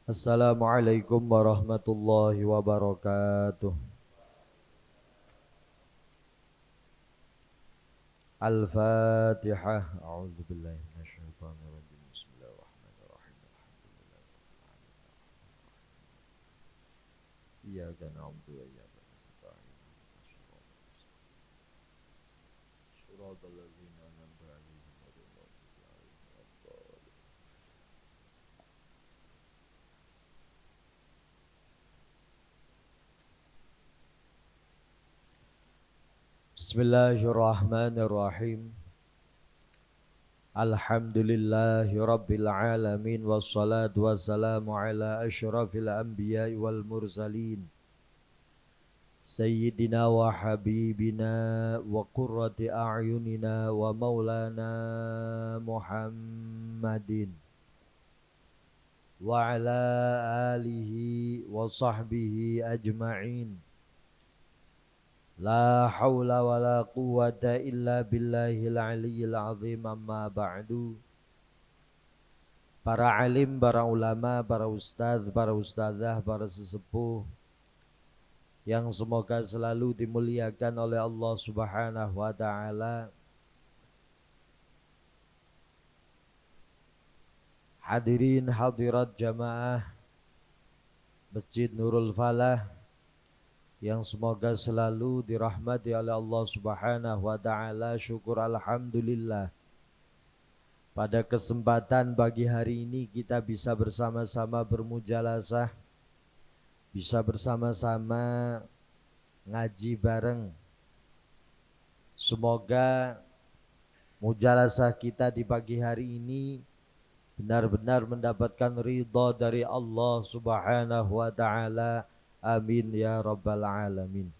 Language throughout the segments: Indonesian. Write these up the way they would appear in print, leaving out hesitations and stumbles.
Assalamualaikum warahmatullahi wabarakatuh. Al-Fatihah. A'udzu billahi minasyaitonir rajim. Bismillahirrahmanirrahim. Iyyaka na'budu wa iyyaka nasta'in. Shiratal ladzina an'amta 'alaihim ghairil maghdubi 'alaihim waladdallin. Bismillahirrahmanirrahim. Alhamdulillahi rabbil alamin wassalatu wassalamu ala asyrafil anbiya'i wal mursalin Sayyidina wa habibina wa qurrati a'yunina wa maulana Muhammadin wa ala alihi wa sahbihi ajma'in. La hawla wa la quwwata illa billahil aliyyil azim, amma ba'du. Para alim, para ulama, para ustadz, para ustadzah, para sesepuh yang semoga selalu dimuliakan oleh Allah Subhanahu wa ta'ala. Hadirin hadirat jamaah Masjid Nurul Falah yang semoga selalu dirahmati oleh Allah Subhanahu wa ta'ala. Syukur alhamdulillah, pada kesempatan pagi hari ini kita bisa bersama-sama bermujalasah, bisa bersama-sama ngaji bareng. Semoga mujalasah kita di pagi hari ini benar-benar mendapatkan ridha dari Allah Subhanahu wa ta'ala. Amin ya rabbal alamin.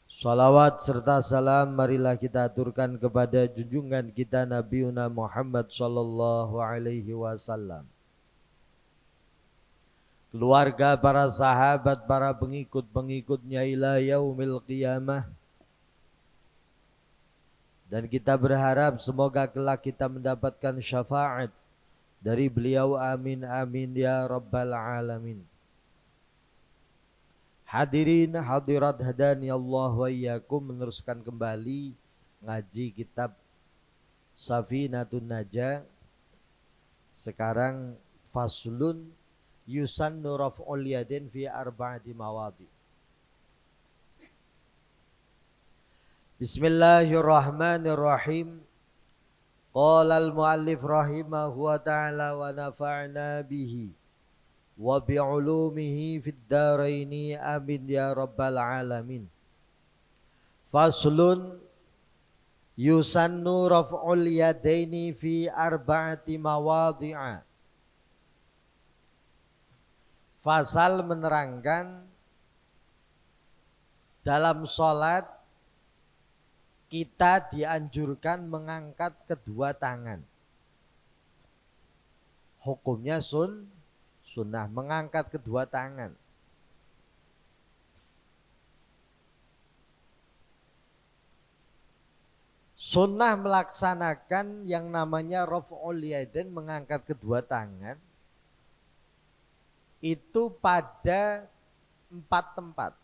Salawat serta salam marilah kita aturkan kepada junjungan kita Nabiuna Muhammad sallallahu alaihi wasallam, keluarga, para sahabat, para pengikut-pengikutnya ila yaumil qiyamah. Dan kita berharap semoga kelak kita mendapatkan syafaat dari beliau. Amin amin ya rabbal alamin. Hadirin hadirat hadani Allah wa iyyakum, meneruskan kembali ngaji kitab Safinatun Najah. Sekarang faslun yusannu raf'ul yadin fi arba'ati mawadi. Bismillahirrahmanirrahim. Qala al-muallif rahimahu wa ta'ala wa nafa'na bihi wa bi'ulumihi fid daraini amin ya rabbal alamin. Faslun yusannu raf'ul yadaini fi arba'ati mawadhi'a. Fasal menerangkan dalam sholat kita dianjurkan mengangkat kedua tangan. Hukumnya sunnah mengangkat kedua tangan. Sunnah melaksanakan yang namanya raf'ul yadain, mengangkat kedua tangan, itu pada 4 tempat.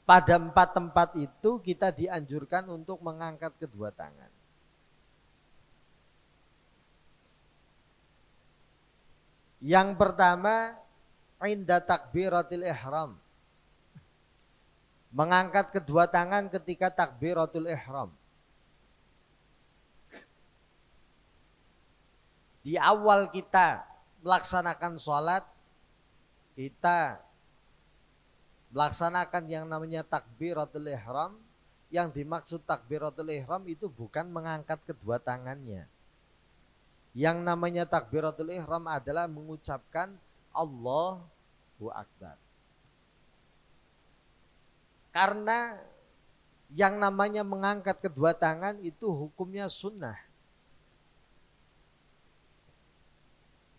Pada 4 tempat itu kita dianjurkan untuk mengangkat kedua tangan. Yang pertama, inda takbiratil ihram. Mengangkat kedua tangan ketika takbiratul ihram. Di awal kita melaksanakan sholat, kita melaksanakan yang namanya takbiratul ihram. Yang dimaksud takbiratul ihram itu bukan mengangkat kedua tangannya. Yang namanya takbiratul ihram adalah mengucapkan Allahu Akbar. Karena yang namanya mengangkat kedua tangan itu hukumnya sunnah.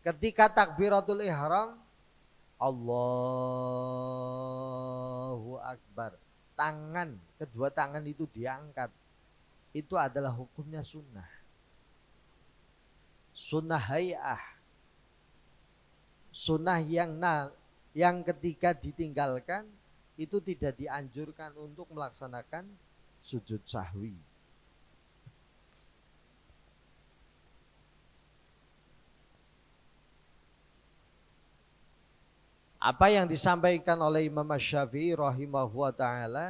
Ketika takbiratul ihram, Allahu Akbar, kedua tangan itu diangkat. Itu adalah hukumnya sunnah. sunnah hay'ah, sunnah yang ketika ditinggalkan itu tidak dianjurkan untuk melaksanakan sujud sahwi. Apa yang disampaikan oleh Imam Asy-Syafi'i rahimahullah ta'ala,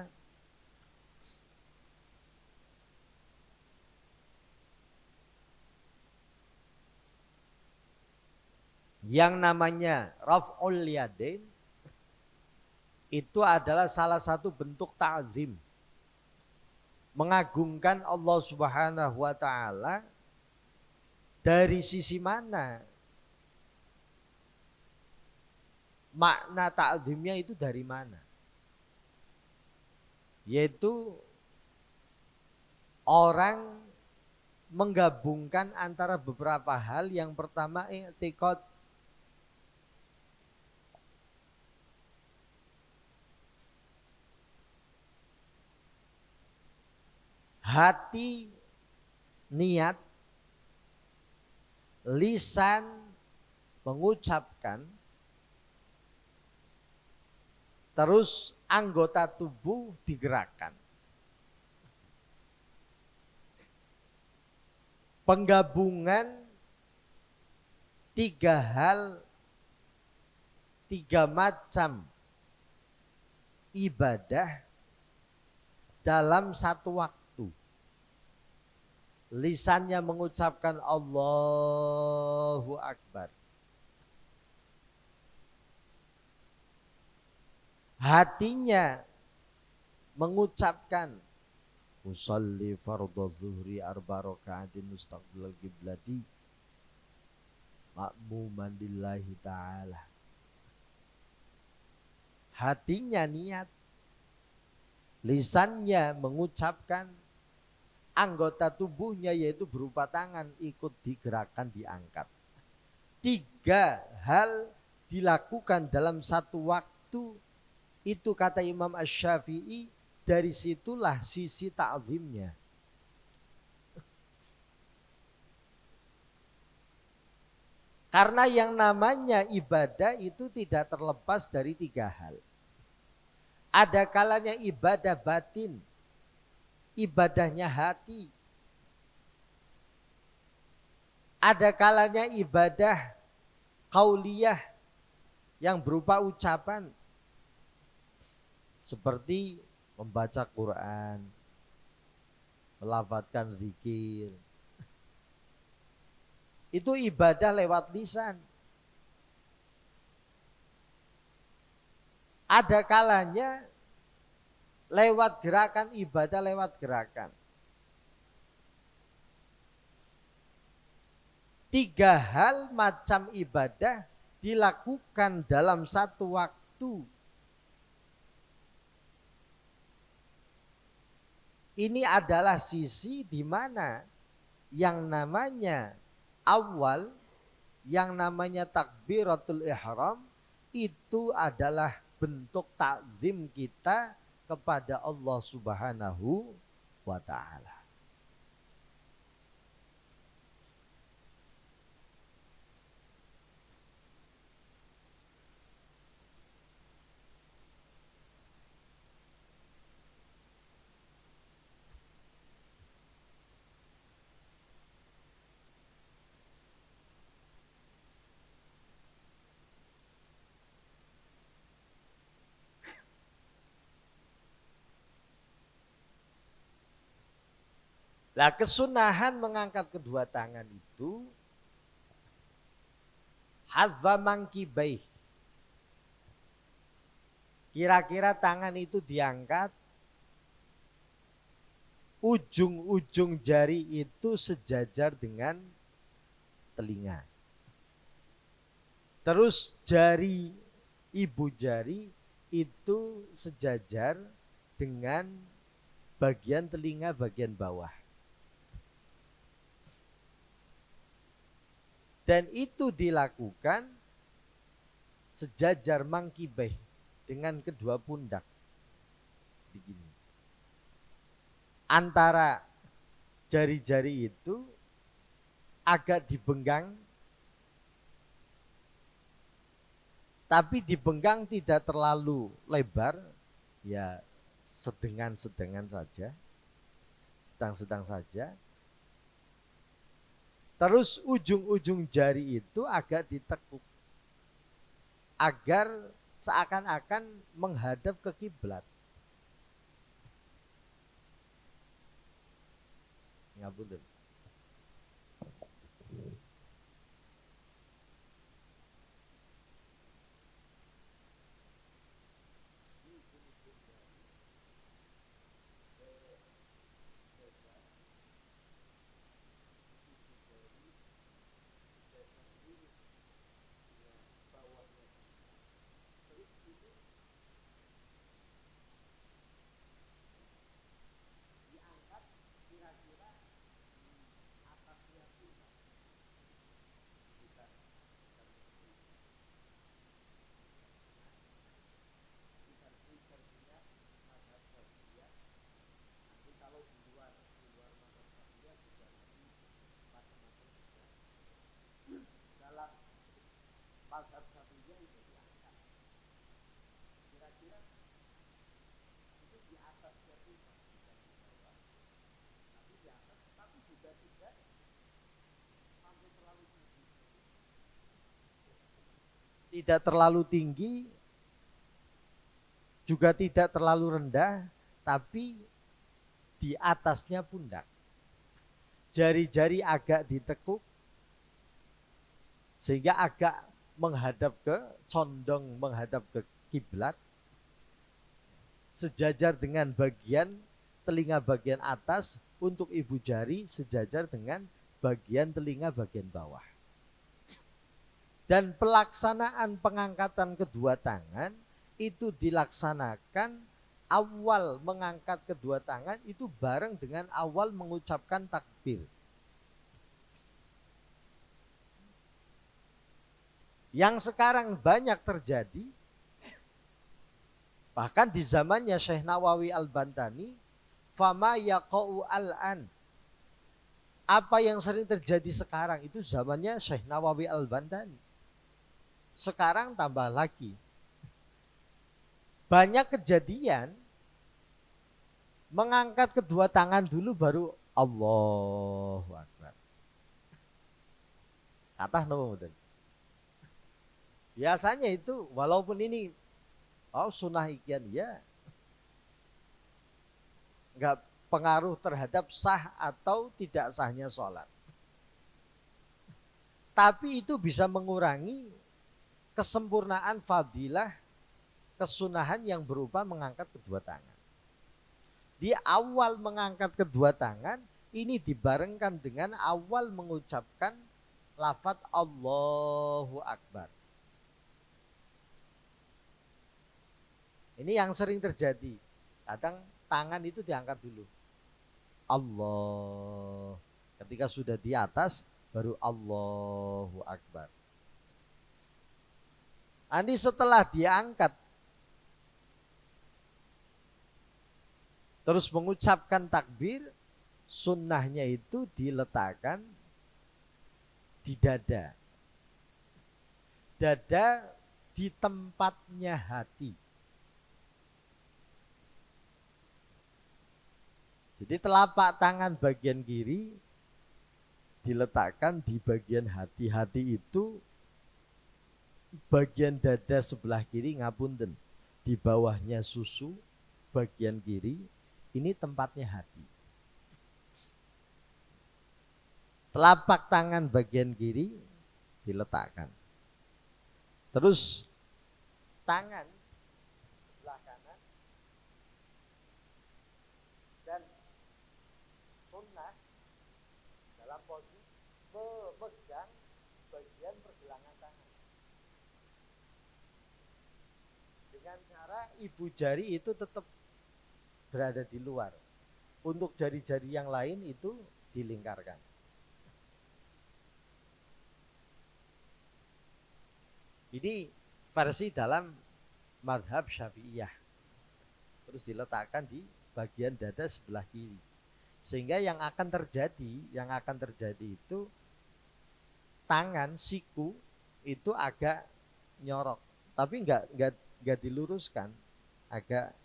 yang namanya raf'ul yadain itu adalah salah satu bentuk ta'zim, mengagungkan Allah Subhanahu wa ta'ala. Dari sisi mana? Makna ta'zimnya itu dari mana? Yaitu orang menggabungkan antara beberapa hal. Yang pertama i'tiqad, hati, niat, lisan mengucapkan, terus anggota tubuh digerakkan. Penggabungan tiga hal, tiga macam ibadah dalam satu waktu. Lisannya mengucapkan Allahu Akbar, hatinya mengucapkan usalli fardhu zuhri arba rakaatin mustaqbilal qiblati ma'muman lillahi ta'ala. Hatinya niat, lisannya mengucapkan, anggota tubuhnya yaitu berupa tangan ikut digerakkan, diangkat. Tiga hal dilakukan dalam satu waktu. Itu kata Imam Asy-Syafi'i, dari situlah sisi ta'zimnya. Karena yang namanya ibadah itu tidak terlepas dari tiga hal. Ada kalanya ibadah batin, ibadahnya hati. Ada kalanya ibadah qauliyah yang berupa ucapan, seperti membaca Quran, melafadzkan zikir. Itu ibadah lewat lisan. Ada kalanya lewat gerakan, ibadah lewat gerakan. Tiga hal macam ibadah dilakukan dalam satu waktu. Ini adalah sisi di mana yang namanya awal, yang namanya takbiratul ihram, itu adalah bentuk takzim kita kepada Allah Subhanahu wa ta'ala. Nah, kesunahan mengangkat kedua tangan itu hadza mankibaih. Kira-kira tangan itu diangkat, ujung-ujung jari itu sejajar dengan telinga. Terus jari, ibu jari itu sejajar dengan bagian telinga bagian bawah. Dan itu dilakukan sejajar mangkibeh dengan kedua pundak. Begini. Antara jari-jari itu agak dibenggang, tapi dibenggang tidak terlalu lebar, ya sedengan-sedengan saja, sedang-sedang saja. Terus ujung-ujung jari itu agak ditekuk agar seakan-akan menghadap ke kiblat. Ngapunten. Tidak terlalu tinggi, juga tidak terlalu rendah, tapi di atasnya pundak. Jari-jari agak ditekuk, sehingga agak condong menghadap ke kiblat, sejajar dengan bagian telinga bagian atas untuk ibu jari, sejajar dengan bagian telinga bagian bawah. Dan pelaksanaan pengangkatan kedua tangan itu dilaksanakan awal mengangkat kedua tangan itu bareng dengan awal mengucapkan takbir. Yang sekarang banyak terjadi, bahkan di zamannya Syekh Nawawi Al-Bantani, fama yaqa'u al-an. Apa yang sering terjadi sekarang itu zamannya Syekh Nawawi Al-Bantani. Sekarang tambah lagi. Banyak kejadian mengangkat kedua tangan dulu baru Allahu Akbar. Kata nomor. Biasanya itu walaupun ini sunnah ikian ya, enggak pengaruh terhadap sah atau tidak sahnya sholat. Tapi itu bisa mengurangi kesempurnaan fadilah kesunahan yang berupa mengangkat kedua tangan. Di awal mengangkat kedua tangan ini dibarengkan dengan awal mengucapkan lafaz Allahu Akbar. Ini yang sering terjadi. Kadang tangan itu diangkat dulu. Allah. Ketika sudah di atas baru Allahu Akbar. Ini setelah diangkat terus mengucapkan takbir, sunnahnya itu diletakkan di dada. Dada di tempatnya hati. Jadi telapak tangan bagian kiri diletakkan di bagian hati. Hati itu bagian dada sebelah kiri, ngapunten. Di bawahnya susu, bagian kiri, ini tempatnya hati. Telapak tangan bagian kiri diletakkan. Terus tangan sebelah kanan dan sunnah dalam posisi memegang bagian pergelangan tangan. Dengan cara ibu jari itu tetap berada di luar. Untuk jari-jari yang lain itu dilingkarkan. Ini versi dalam madhab Syafi'iyah. Terus diletakkan di bagian dada sebelah kiri. Sehingga yang akan terjadi itu tangan siku itu agak nyorok, tapi nggak diluruskan, agak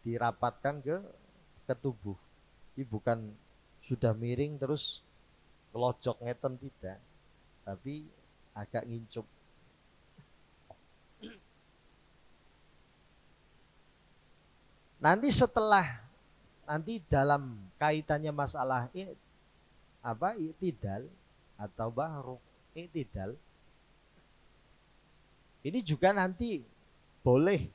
dirapatkan ke tubuh. Ini bukan sudah miring terus kelojok ngeten, tidak, tapi agak ngincup. Nanti setelah dalam kaitannya masalah i'tidal atau bahruk i'tidal, ini juga nanti boleh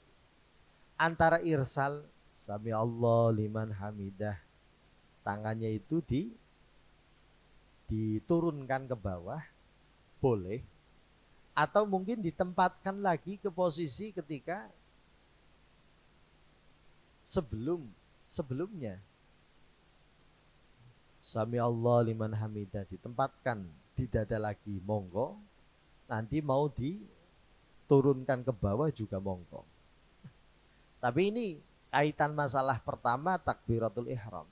antara irsal sami Allah liman hamidah, tangannya itu diturunkan ke bawah, boleh, atau mungkin ditempatkan lagi ke posisi ketika sebelumnya. Sami Allah liman hamidah ditempatkan di dada lagi, monggo. Nanti mau diturunkan ke bawah juga monggo. Tapi ini kaitan masalah pertama, takbiratul ihram.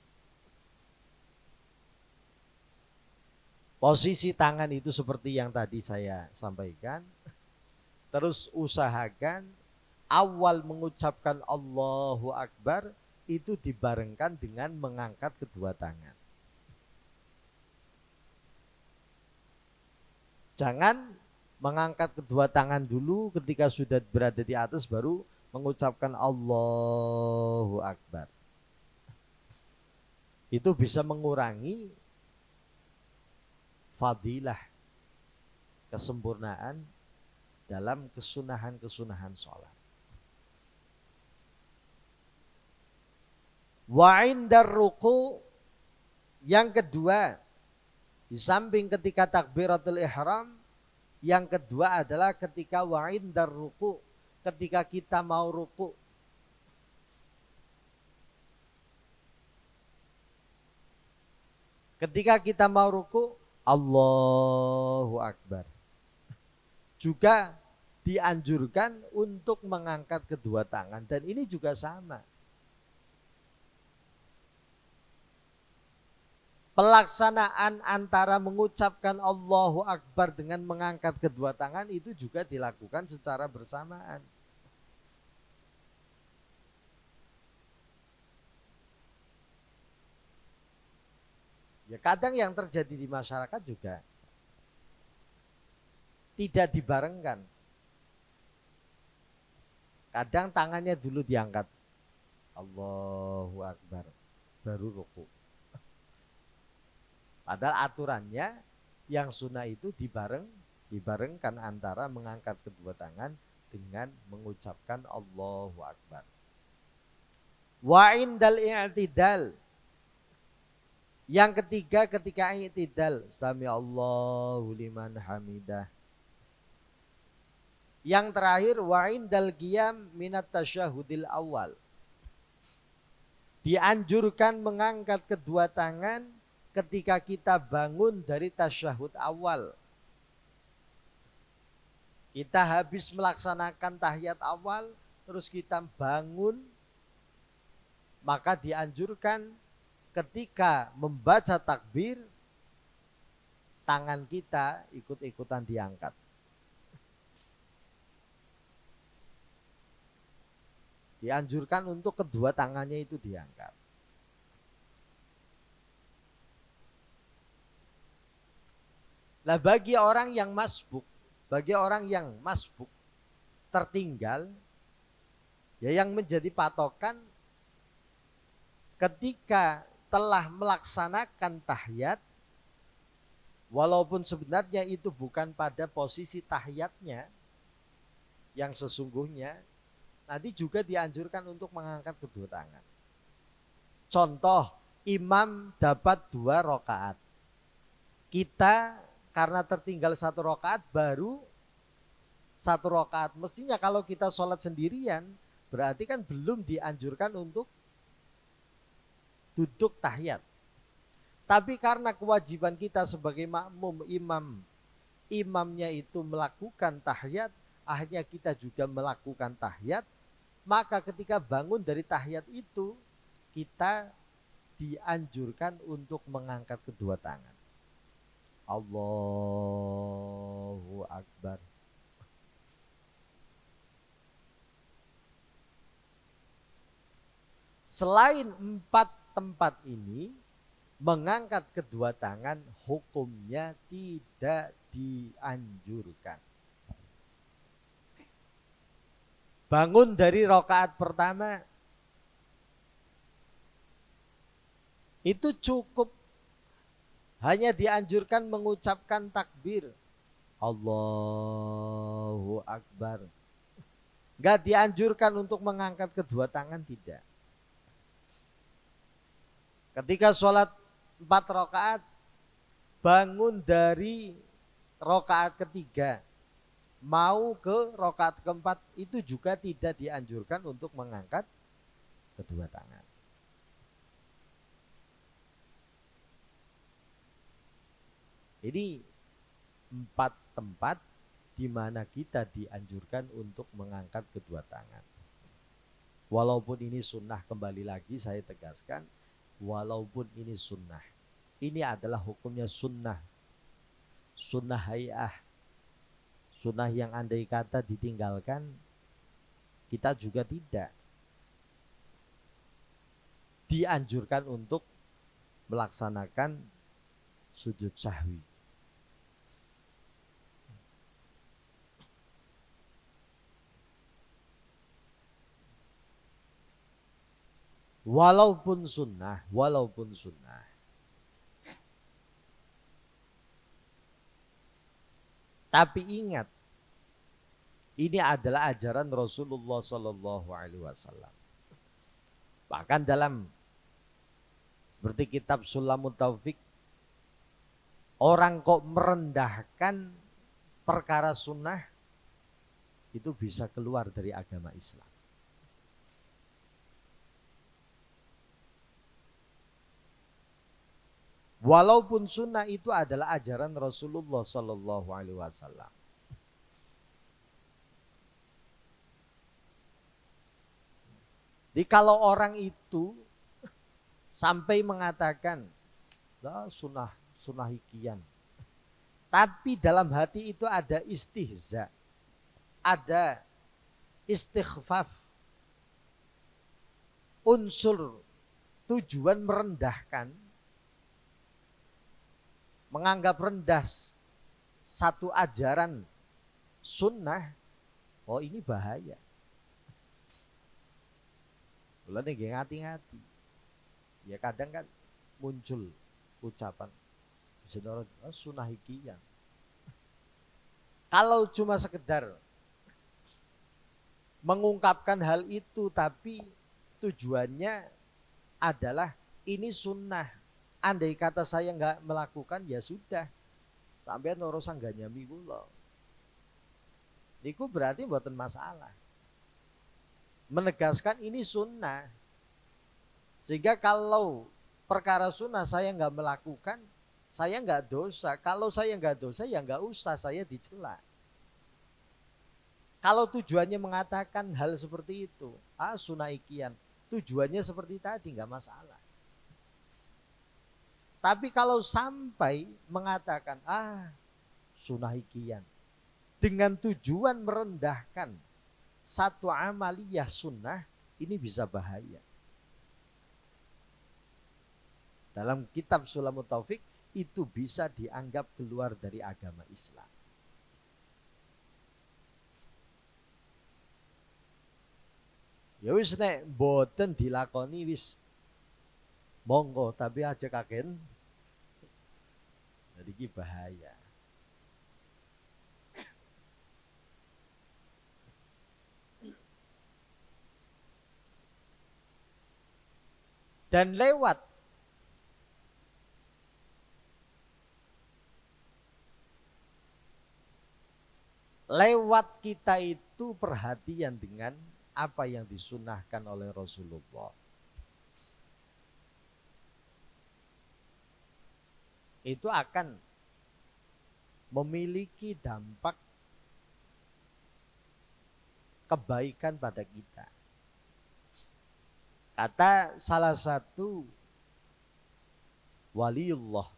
Posisi tangan itu seperti yang tadi saya sampaikan. Terus usahakan awal mengucapkan Allahu Akbar itu dibarengkan dengan mengangkat kedua tangan. Jangan mengangkat kedua tangan dulu, ketika sudah berada di atas baru mengucapkan Allahu Akbar. Itu bisa mengurangi fadilah, kesempurnaan dalam kesunahan sholat. Wa indar ruku, yang kedua, di samping ketika takbiratul ihram, yang kedua adalah ketika wa indar ruku, ketika kita mau ruku. Ketika kita mau ruku, Allahu Akbar. Juga dianjurkan untuk mengangkat kedua tangan, dan ini juga sama. Pelaksanaan antara mengucapkan Allahu Akbar dengan mengangkat kedua tangan itu juga dilakukan secara bersamaan. Ya, kadang yang terjadi di masyarakat juga tidak dibarengkan. Kadang tangannya dulu diangkat, Allahu Akbar, baru ruku. Padahal aturannya yang sunnah itu dibarengkan antara mengangkat kedua tangan dengan mengucapkan Allahu Akbar. Wa indal i'tidal, yang ketiga ketika i'tidal, sami Allahu liman hamidah. Yang terakhir wa indal qiyam minat tasyahudil awal, dianjurkan mengangkat kedua tangan ketika kita bangun dari tasyahud awal. Kita habis melaksanakan tahiyat awal, terus kita bangun, maka dianjurkan ketika membaca takbir, tangan kita ikut-ikutan diangkat. Dianjurkan untuk kedua tangannya itu diangkat. Nah, bagi orang yang masbuk, tertinggal, ya yang menjadi patokan ketika telah melaksanakan tahiyat, walaupun sebenarnya itu bukan pada posisi tahiyatnya yang sesungguhnya, nanti juga dianjurkan untuk mengangkat kedua tangan. Contoh, imam dapat 2 rakaat. Kita karena tertinggal 1 rakaat, baru 1 rakaat. Mestinya kalau kita sholat sendirian, berarti kan belum dianjurkan untuk duduk tahiyat. Tapi karena kewajiban kita sebagai makmum, imamnya itu melakukan tahiyat, akhirnya kita juga melakukan tahiyat, maka ketika bangun dari tahiyat itu, kita dianjurkan untuk mengangkat kedua tangan. Allahu Akbar. Selain 4 tempat ini, mengangkat kedua tangan hukumnya tidak dianjurkan. Bangun dari rakaat pertama, itu cukup hanya dianjurkan mengucapkan takbir. Allahu Akbar. Enggak dianjurkan untuk mengangkat kedua tangan, tidak. Ketika sholat 4 rakaat, bangun dari rakaat ketiga, mau ke rakaat keempat, itu juga tidak dianjurkan untuk mengangkat kedua tangan. Ini 4 tempat di mana kita dianjurkan untuk mengangkat kedua tangan. Walaupun ini sunnah, kembali lagi saya tegaskan, walaupun ini sunnah, ini adalah hukumnya sunnah. Sunnah hayah. Sunnah yang andai kata ditinggalkan, kita juga tidak dianjurkan untuk melaksanakan sujud sahwi. Walaupun sunnah. Tapi ingat, ini adalah ajaran Rasulullah Sallallahu Alaihi Wasallam. Bahkan dalam seperti kitab Sulamut Taufik, orang kok merendahkan perkara sunnah, itu bisa keluar dari agama Islam. Walaupun sunnah itu adalah ajaran Rasulullah Sallallahu Alaihi Wasallam. Jadi kalau orang itu sampai mengatakan sunnah hikian, tapi dalam hati itu ada istihza, ada istighfaf, unsur tujuan merendahkan, menganggap rendah satu ajaran sunnah, oh ini bahaya. Mulane nggih ngati-ngati. Ya kadang kan muncul ucapan sunnah hikian. Kalau cuma sekedar mengungkapkan hal itu, tapi tujuannya adalah ini sunnah. Andai kata saya nggak melakukan, ya sudah, sampean ora usah nyami kula. Niku berarti mboten masalah. Menegaskan ini sunnah. Sehingga kalau perkara sunnah saya nggak melakukan, saya nggak dosa. Kalau saya nggak dosa, ya nggak usah saya dicela. Kalau tujuannya mengatakan hal seperti itu, sunnah ikian, tujuannya seperti tadi, nggak masalah. Tapi kalau sampai mengatakan sunnah ikian dengan tujuan merendahkan satu amaliyah sunnah, ini bisa bahaya. Dalam kitab Sulamut Taufik itu bisa dianggap keluar dari agama Islam. Ya wis nek boten dilakoni wis monggo, tapi aja kagen. Jadi ini bahaya. Dan lewat kita itu perhatian dengan apa yang disunahkan oleh Rasulullah, itu akan memiliki dampak kebaikan pada kita. Kata salah satu waliullah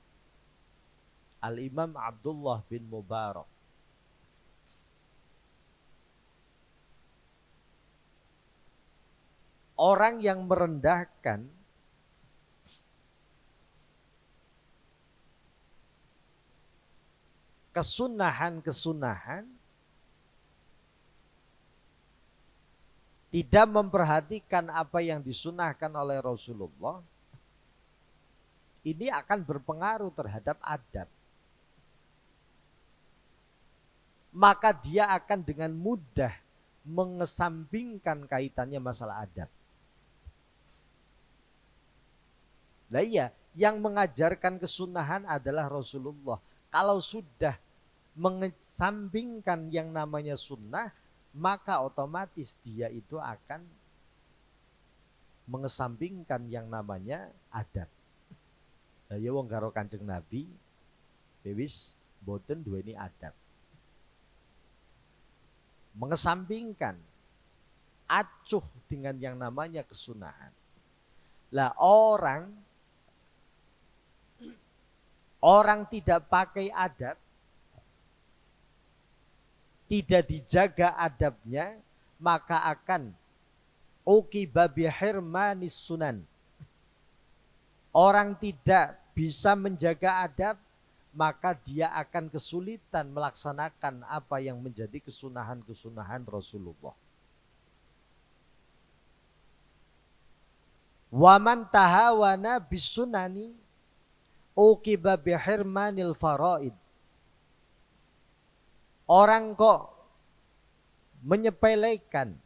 Al-Imam Abdullah bin Mubarak. Orang yang merendahkan kesunahan-kesunahan, tidak memperhatikan apa yang disunahkan oleh Rasulullah, ini akan berpengaruh terhadap adab. Maka dia akan dengan mudah mengesampingkan kaitannya masalah adab. Lah iya, yang mengajarkan kesunahan adalah Rasulullah. Kalau sudah mengesampingkan yang namanya sunnah, maka otomatis dia itu akan mengesampingkan yang namanya adab. Lah ya wong karo Kanjeng Nabi wis boten duweni adab. Mengesampingkan, acuh dengan yang namanya kesunahan. Lah orang tidak pakai adab, tidak dijaga adabnya, maka akan uqiba bihirmanis sunan. Orang tidak bisa menjaga adab, maka dia akan kesulitan melaksanakan apa yang menjadi kesunahan-kesunahan Rasulullah. Waman tahawana bisunani uqiba bihirmanil faraid. Orang kok menyepelekan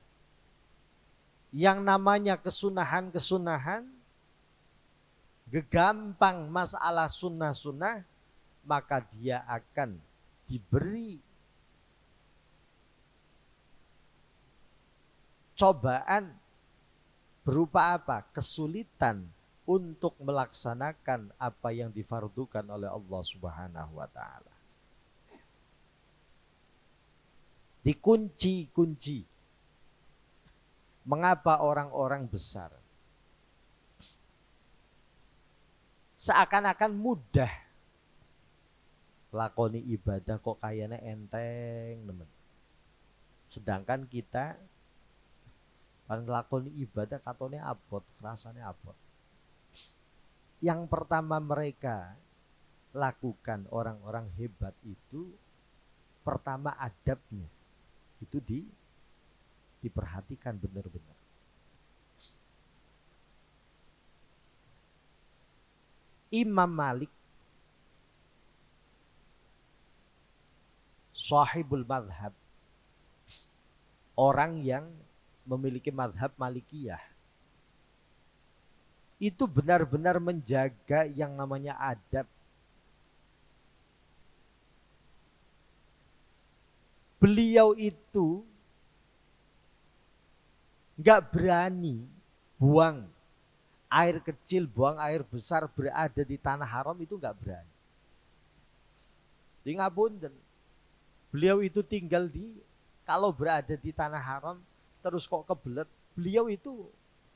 yang namanya kesunahan-kesunahan, gegampang masalah sunnah-sunnah, maka dia akan diberi cobaan berupa apa? Kesulitan untuk melaksanakan apa yang difardukan oleh Allah Subhanahu wa taala. Dikunci-kunci. Mengapa orang-orang besar seakan-akan mudah lakoni ibadah kok kayaknya enteng teman. Sedangkan kita lakoni ibadah katone abot, rasanya abot. Yang pertama mereka lakukan orang-orang hebat itu, pertama adabnya itu diperhatikan benar-benar. Imam Malik sahibul madhab, orang yang memiliki madhab Malikiyah, itu benar-benar menjaga yang namanya adab. Beliau itu nggak berani buang air kecil, buang air besar berada di tanah haram, itu nggak berani. Di ngapunten, beliau itu tinggal kalau berada di tanah haram terus kok kebelet, beliau itu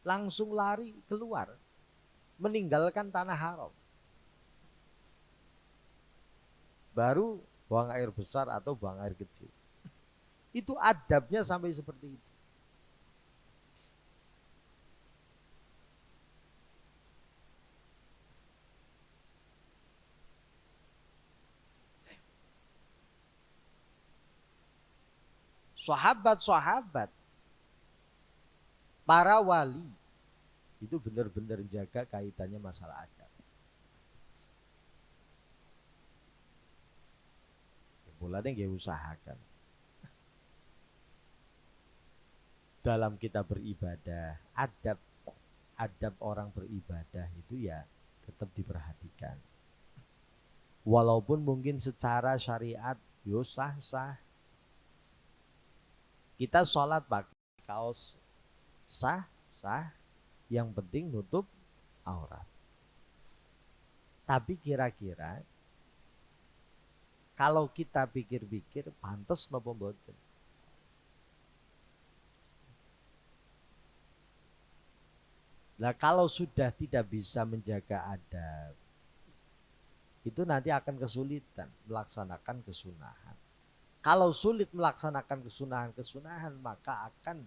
langsung lari keluar, meninggalkan tanah haram. Baru buang air besar atau buang air kecil. Itu adabnya sampai seperti itu. Sahabat-sahabat, para wali itu benar-benar jaga kaitannya masalah adab. Mulanya nggak usahakan. Dalam kita beribadah, adab orang beribadah itu ya tetap diperhatikan. Walaupun mungkin secara syariat yo sah-sah. Kita sholat pakai kaos sah-sah, yang penting nutup aurat. Tapi kira-kira kalau kita pikir-pikir, pantas napa mboten? Nah kalau sudah tidak bisa menjaga adab, itu nanti akan kesulitan melaksanakan kesunahan. Kalau sulit melaksanakan kesunahan-kesunahan, maka akan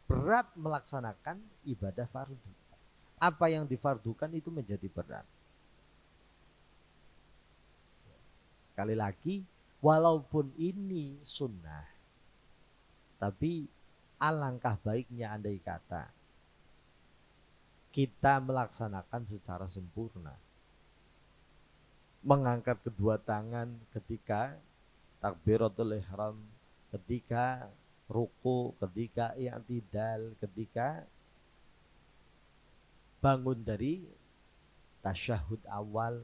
berat melaksanakan ibadah fardu. Apa yang difardukan itu menjadi berat. Sekali lagi, walaupun ini sunnah, tapi alangkah baiknya andai kata kita melaksanakan secara sempurna. Mengangkat kedua tangan ketika takbiratul ihram, ketika ruku, ketika i'tidal, ketika bangun dari tasyahud awal.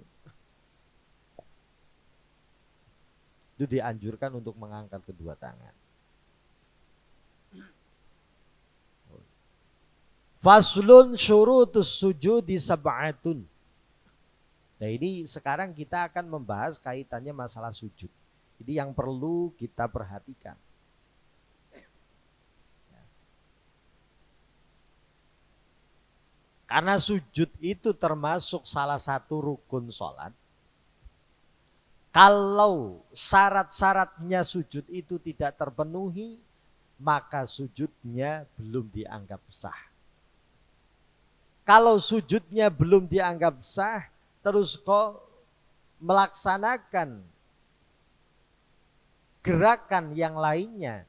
Itu dianjurkan untuk mengangkat kedua tangan. Faslun syurutus sujudi sab'atun. Nah ini sekarang kita akan membahas kaitannya masalah sujud. Ini yang perlu kita perhatikan. Karena sujud itu termasuk salah satu rukun sholat. Kalau syarat-syaratnya sujud itu tidak terpenuhi, maka sujudnya belum dianggap sah. Kalau sujudnya belum dianggap sah, terus kok melaksanakan gerakan yang lainnya,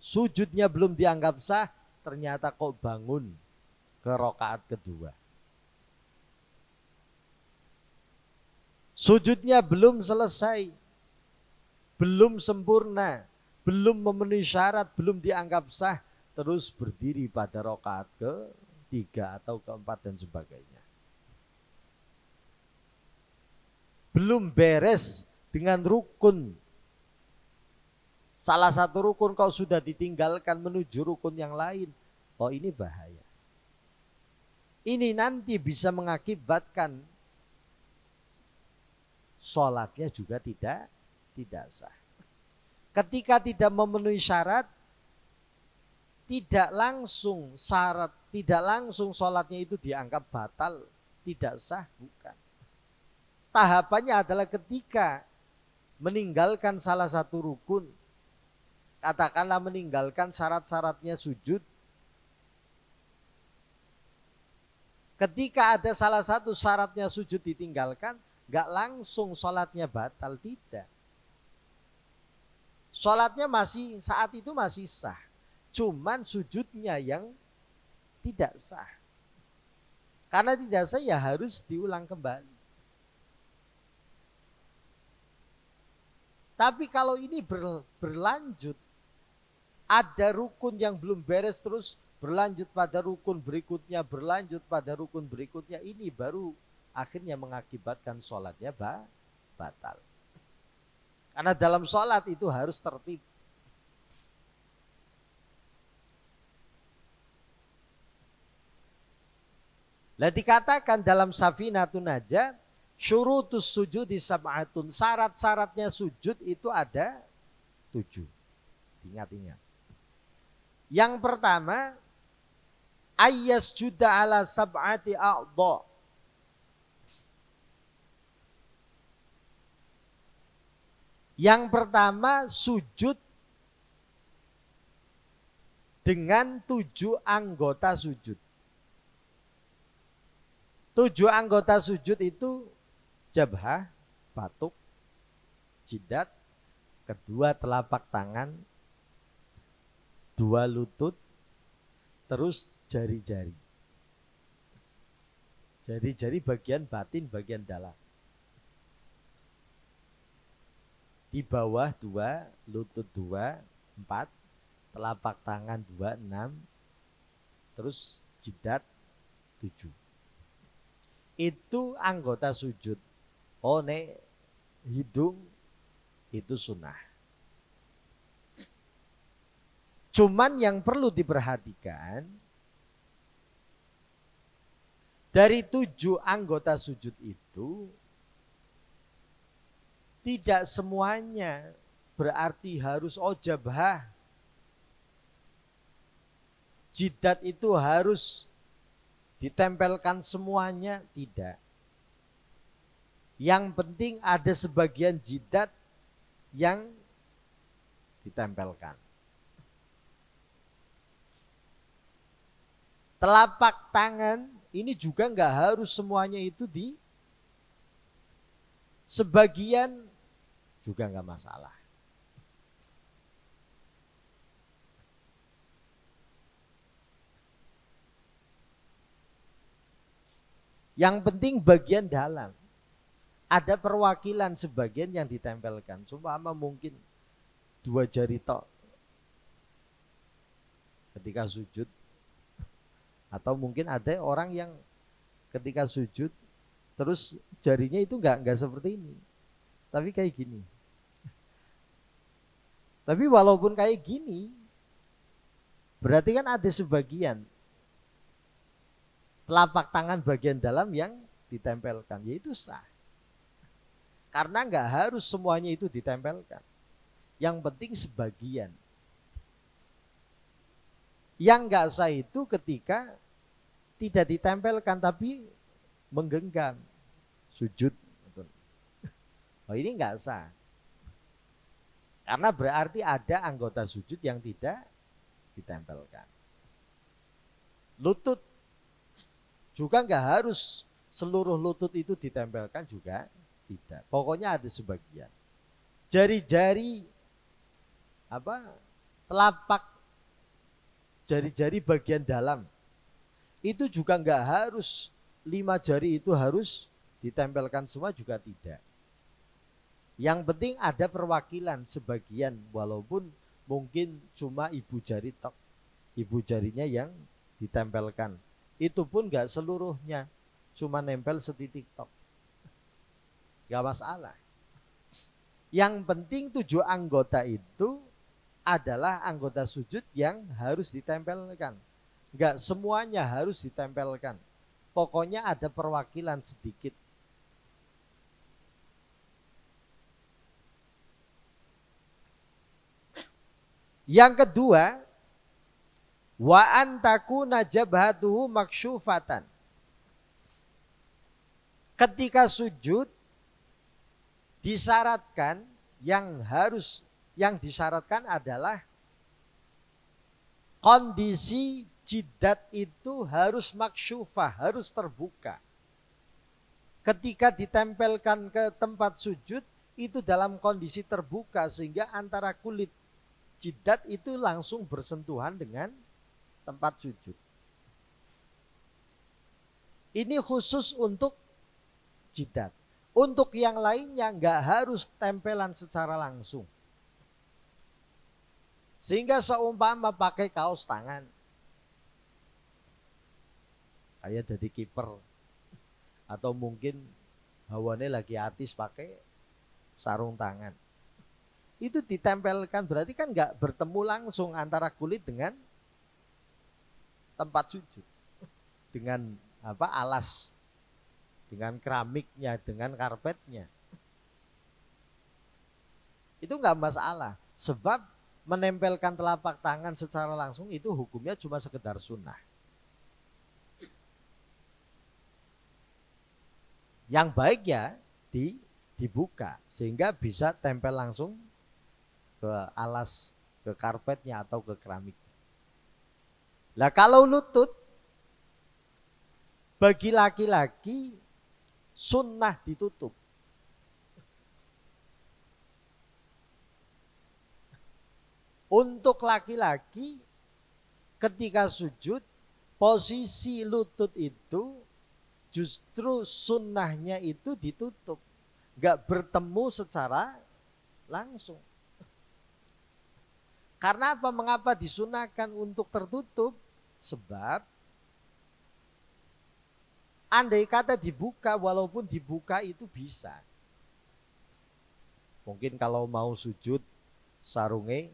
sujudnya belum dianggap sah, ternyata kok bangun ke rakaat kedua. Sujudnya belum selesai, belum sempurna, belum memenuhi syarat, belum dianggap sah, terus berdiri pada rakaat ke-3 atau ke-4 dan sebagainya. Belum beres dengan rukun. Salah satu rukun kau sudah ditinggalkan menuju rukun yang lain. Oh ini bahaya. Ini nanti bisa mengakibatkan sholatnya juga tidak sah. Ketika tidak memenuhi syarat, tidak langsung sholatnya itu dianggap batal, tidak sah, bukan. Tahapannya adalah ketika meninggalkan salah satu rukun, katakanlah meninggalkan syarat-syaratnya sujud. Ketika ada salah satu syaratnya sujud ditinggalkan, gak langsung sholatnya batal, tidak. Sholatnya masih saat itu masih sah, cuman sujudnya yang tidak sah. Karena tidak sah ya harus diulang kembali. Tapi kalau ini berlanjut, ada rukun yang belum beres terus berlanjut pada rukun berikutnya, berlanjut pada rukun berikutnya, ini baru akhirnya mengakibatkan sholatnya batal. Karena dalam sholat itu harus tertib. Lah dikatakan dalam Safinatun Najah, syurutus sujudi sab'atun, syarat-syaratnya sujud itu ada 7. Ingat-ingat. Yang pertama, ayyasjuda ala sab'ati a'dha. Yang pertama sujud dengan 7 anggota sujud. 7 anggota sujud itu jabhah, batuk, jidat, kedua telapak tangan, 2 lutut, terus jari-jari. Jari-jari bagian batin, bagian dalam. Di bawah 2, lutut 2, 4, telapak tangan 2, 6, terus jidat 7. Itu anggota sujud. Oh nek hidung itu sunnah. Cuman yang perlu diperhatikan, dari 7 anggota sujud itu tidak semuanya berarti harus jabhah. Jidat itu harus ditempelkan semuanya, tidak. Yang penting ada sebagian jidat yang ditempelkan. Telapak tangan ini juga nggak harus semuanya itu sebagian juga nggak masalah. Yang penting bagian dalam. Ada perwakilan sebagian yang ditempelkan. Seumpama mungkin 2 jari tok ketika sujud. Atau mungkin ada orang yang ketika sujud terus jarinya itu enggak seperti ini. Tapi kayak gini. Tapi walaupun kayak gini, berarti kan ada sebagian telapak tangan bagian dalam yang ditempelkan, yaitu sah. Karena enggak harus semuanya itu ditempelkan. Yang penting sebagian. Yang enggak sah itu ketika tidak ditempelkan tapi menggenggam sujud. Oh, ini enggak sah. Karena berarti ada anggota sujud yang tidak ditempelkan. Lutut juga enggak harus seluruh lutut itu ditempelkan juga tidak. Pokoknya ada sebagian. Jari-jari telapak jari-jari bagian dalam itu juga enggak harus 5 jari itu harus ditempelkan semua juga tidak. Yang penting ada perwakilan sebagian walaupun mungkin cuma ibu jari tok. Ibu jarinya yang ditempelkan. Itu pun enggak seluruhnya, cuma nempel setitik tok. Enggak masalah. Yang penting 7 anggota itu adalah anggota sujud yang harus ditempelkan. Enggak semuanya harus ditempelkan. Pokoknya ada perwakilan sedikit. Yang kedua, wa antakuna jabhatuhu maksyufatan. Ketika sujud disyaratkan yang disyaratkan adalah kondisi jidat itu harus maksyufah, harus terbuka. Ketika ditempelkan ke tempat sujud itu dalam kondisi terbuka sehingga antara kulit jidat itu langsung bersentuhan dengan tempat sujud. Ini khusus untuk jidat. Untuk yang lainnya enggak harus tempelan secara langsung. Sehingga seumpama pakai kaos tangan, kayak jadi kiper, atau mungkin hawane lagi artis pakai sarung tangan, itu ditempelkan berarti kan enggak bertemu langsung antara kulit dengan tempat sujud, dengan alas, dengan keramiknya, dengan karpetnya. Itu enggak masalah, sebab menempelkan telapak tangan secara langsung itu hukumnya cuma sekedar sunnah. Yang baik ya dibuka sehingga bisa tempel langsung ke alas, ke karpetnya atau ke keramik. Lah kalau lutut bagi laki-laki sunnah ditutup. Untuk laki-laki ketika sujud posisi lutut itu justru sunnahnya itu ditutup, gak bertemu secara langsung. Karena apa? Mengapa disunahkan untuk tertutup? Sebab andai kata dibuka, walaupun dibuka itu bisa. Mungkin kalau mau sujud sarungnya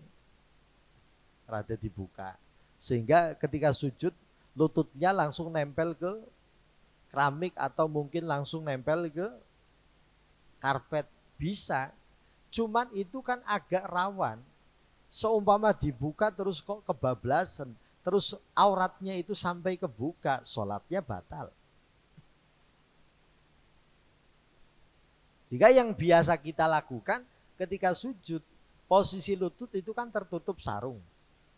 rada dibuka. Sehingga ketika sujud lututnya langsung nempel ke keramik atau mungkin langsung nempel ke karpet. Bisa. Cuman itu kan agak rawan. Seumpama dibuka terus kok kebablasan. Terus auratnya itu sampai kebuka. Sholatnya batal. Jika yang biasa kita lakukan ketika sujud, posisi lutut itu kan tertutup sarung.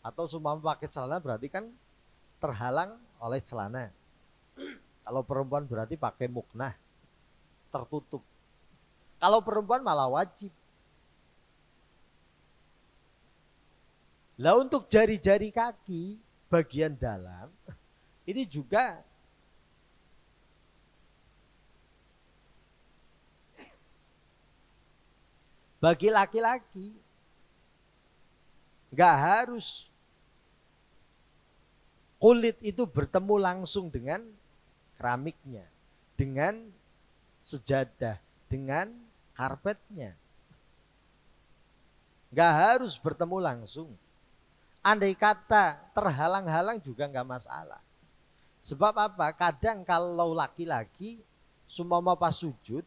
Atau seumpama pakai celana berarti kan terhalang oleh celana. Kalau perempuan berarti pakai muknah, tertutup. Kalau perempuan malah wajib. Lah untuk jari-jari kaki bagian dalam ini juga bagi laki-laki nggak harus kulit itu bertemu langsung dengan keramiknya, dengan sejadah, dengan karpetnya. Nggak harus bertemu langsung. Andai kata terhalang-halang juga nggak masalah. Sebab apa? Kadang kalau laki-laki seumpama pas sujud,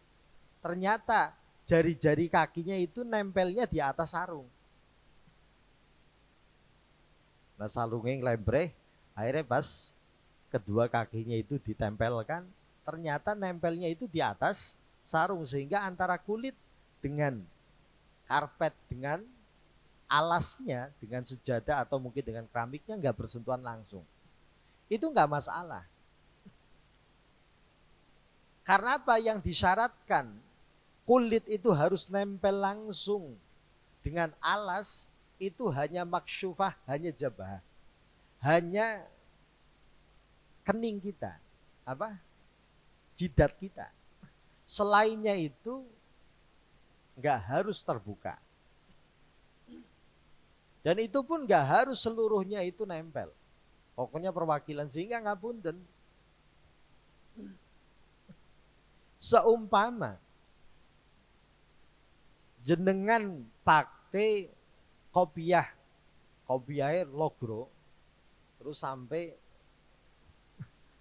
ternyata jari-jari kakinya itu nempelnya di atas sarung. Nah sarungnya lembreh, akhirnya pas kedua kakinya itu ditempelkan, ternyata nempelnya itu di atas sarung. Sehingga antara kulit dengan karpet, dengan alasnya, dengan sejadah atau mungkin dengan keramiknya nggak bersentuhan langsung. Itu nggak masalah. Karena apa? Yang disyaratkan kulit itu harus nempel langsung dengan alas itu hanya maksyufah, hanya jabah, hanya kening kita, apa? Jidat kita. Selainnya itu nggak harus terbuka. Dan itu pun nggak harus seluruhnya itu nempel. Pokoknya perwakilan, sehingga ngapunten. Seumpama jenengan pakai kopiah logro, terus sampai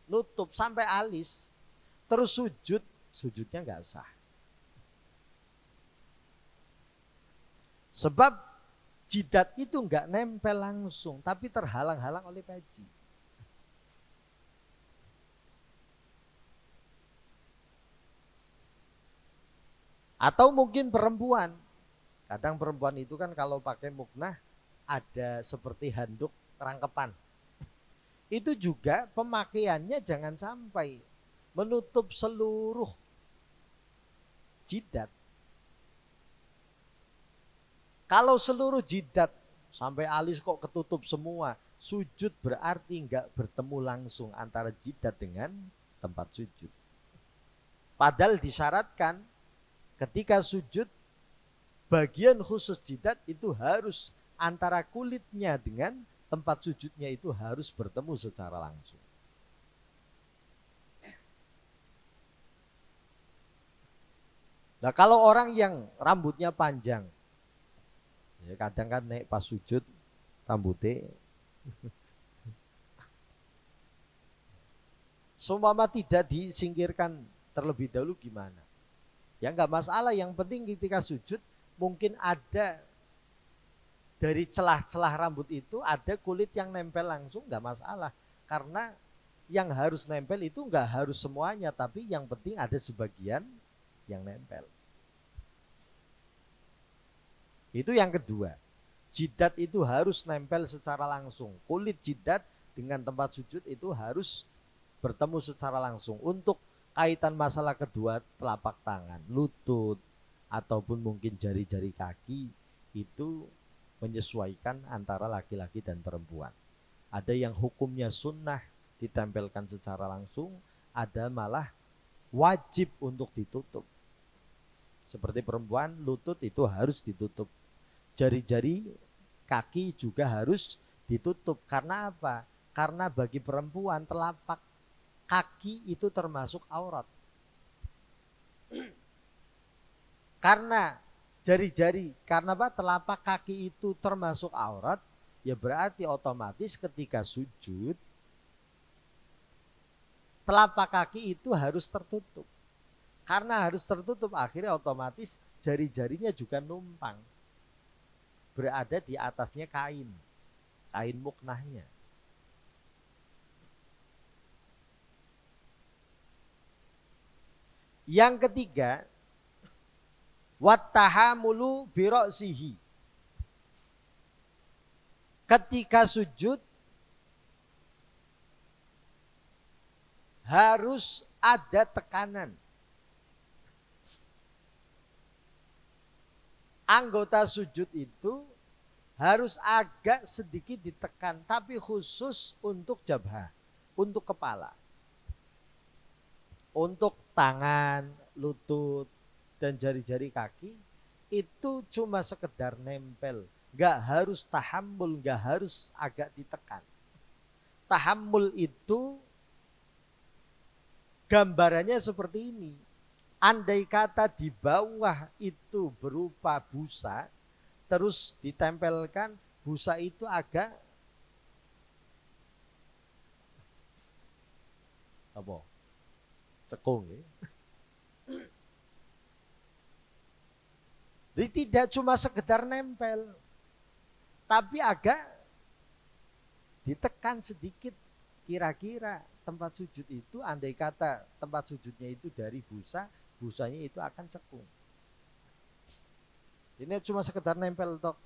nutup sampai alis, terus sujudnya nggak sah. Sebab jidat itu nggak nempel langsung, tapi terhalang-halang oleh peci. Atau mungkin perempuan. Kadang perempuan itu kan kalau pakai muknah ada seperti handuk rangkepan. Itu juga pemakaiannya jangan sampai menutup seluruh jidat. Kalau seluruh jidat sampai alis kok ketutup semua, sujud berarti nggak bertemu langsung antara jidat dengan tempat sujud. Padahal disyaratkan ketika sujud bagian khusus jidat itu harus antara kulitnya dengan tempat sujudnya itu harus bertemu secara langsung. Nah kalau orang yang rambutnya panjang, ya kadang kan naik pas sujud rambutnya seumpama tidak disingkirkan terlebih dahulu gimana? Ya nggak masalah, yang penting ketika sujud mungkin ada dari celah-celah rambut itu ada kulit yang nempel langsung, nggak masalah. Karena yang harus nempel itu nggak harus semuanya, tapi yang penting ada sebagian yang nempel. Itu yang kedua. Jidat itu harus nempel secara langsung. Kulit jidat dengan tempat sujud itu harus bertemu secara langsung. Untuk kaitan masalah kedua, telapak tangan, lutut, ataupun mungkin jari-jari kaki, itu menyesuaikan antara laki-laki dan perempuan. Ada yang hukumnya sunnah ditempelkan secara langsung, ada malah wajib untuk ditutup. Seperti perempuan, lutut itu harus ditutup. Jari-jari kaki juga harus ditutup. Karena apa? Karena bagi perempuan telapak kaki itu termasuk aurat. Karena jari-jari, karena apa? Telapak kaki itu termasuk aurat, ya berarti otomatis ketika sujud telapak kaki itu harus tertutup. Karena harus tertutup, akhirnya otomatis jari-jarinya juga numpang, berada di atasnya kain muknahnya. Yang ketiga, Wattahamulu bira'sihi. Ketika sujud harus ada tekanan. Anggota sujud itu harus agak sedikit ditekan, tapi khusus untuk jabhah, untuk kepala. Untuk tangan, lutut, dan jari-jari kaki itu cuma sekedar nempel. Gak harus tahammul, gak harus agak ditekan. Tahammul itu gambarannya seperti ini. Andai kata di bawah itu berupa busa, terus ditempelkan, busa itu agak apa? Cekung ya. Jadi tidak cuma sekedar nempel, tapi agak ditekan sedikit. Kira-kira tempat sujud itu, andai kata tempat sujudnya itu dari busa, busanya itu akan cekung. Ini cuma sekedar nempel tok.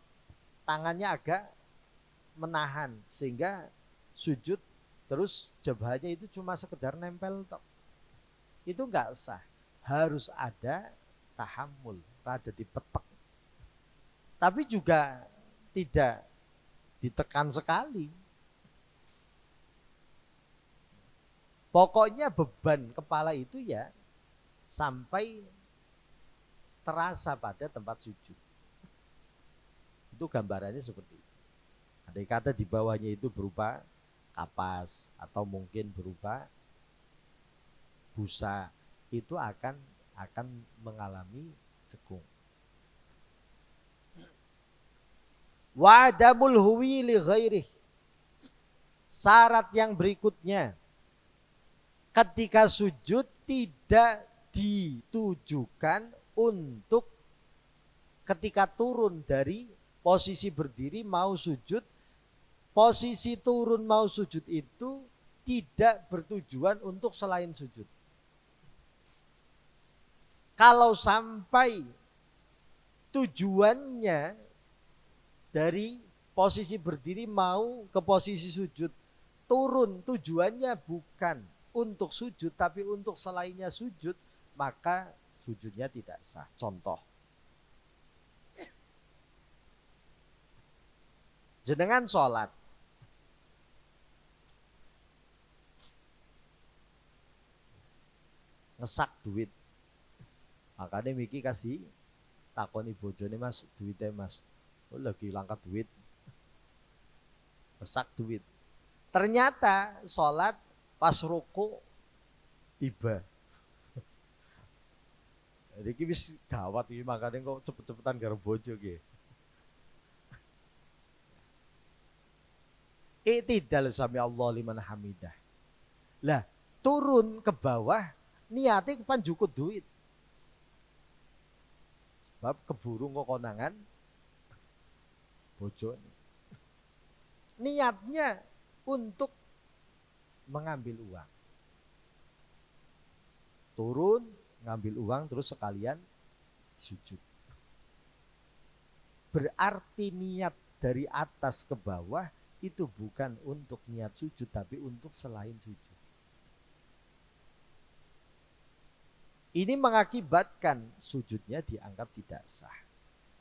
Tangannya agak menahan sehingga sujud terus jabhanya itu cuma sekedar nempel tok. Itu enggak sah. Harus ada tahammul, rada dipetek. Tapi juga tidak ditekan sekali. Pokoknya beban kepala itu ya sampai terasa pada tempat sujud. Itu gambarannya seperti itu. Andai kata di bawahnya itu berupa kapas atau mungkin berupa busa, itu akan mengalami cekung. Wa'adamul huwi li ghairih. Syarat yang berikutnya, ketika sujud tidak ditujukan untuk ketika turun dari posisi berdiri mau sujud, posisi turun mau sujud itu tidak bertujuan untuk selain sujud. Kalau sampai tujuannya dari posisi berdiri mau ke posisi sujud, turun tujuannya bukan untuk sujud tapi untuk selainnya sujud, maka sujudnya tidak sah. Contoh, jenengan sholat, ngesak duit, makanya Miki kasih takoni bojone, mas duitnya mas, oh lagi langka duit, ngesak duit. Ternyata sholat pas ruku tiba. Jadi wis gawat iki, makanya kok cepet-cepetan karo bojo ki. I'tidal sami Allah liman hamidah. Lah, turun ke bawah niate pan jukut duit. Sebab keburu kok konangan bojo. Niatnya untuk mengambil uang. Turun, ngambil uang terus sekalian sujud. Berarti niat dari atas ke bawah itu bukan untuk niat sujud tapi untuk selain sujud. Ini mengakibatkan sujudnya dianggap tidak sah.